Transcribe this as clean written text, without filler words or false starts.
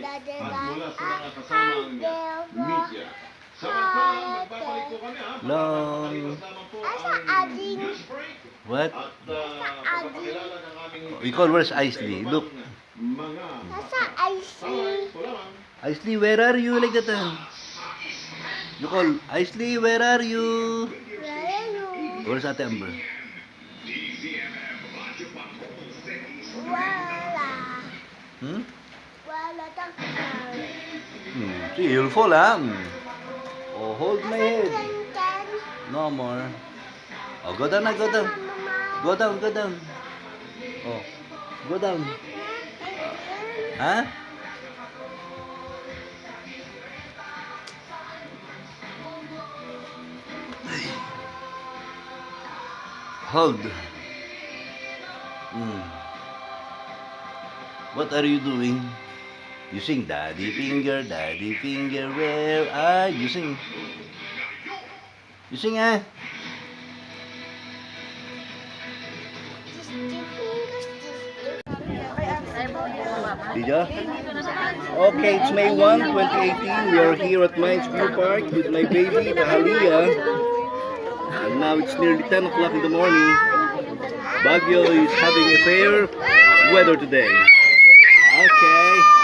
mula sa mga kasamang media. Samantala, magbabalik po kami ha. Long. Ang news break. What? At papakilala ng aming We call where's Isley? Look. mga Nasa Isley. po lamang. Isley, where are you? Like that. You call Isley, where are you? Where are you? Where's Ate Amber? Wala. Hmm? Wala takal. See, you'll fall, ah. Oh, hold my head. Ten. No more. Oh, go down na, go down. Go down, go down. Oh, go down. Huh? Hold. What are you doing? You sing Daddy Finger, where are you? Sing. You sing, ah? Did ya? Okay, it's May 1, 2018. We are here at Mines View Park with my baby, Tahalia. And now it's nearly 10 o'clock in the morning. Baguio is having a fair weather today. Okay.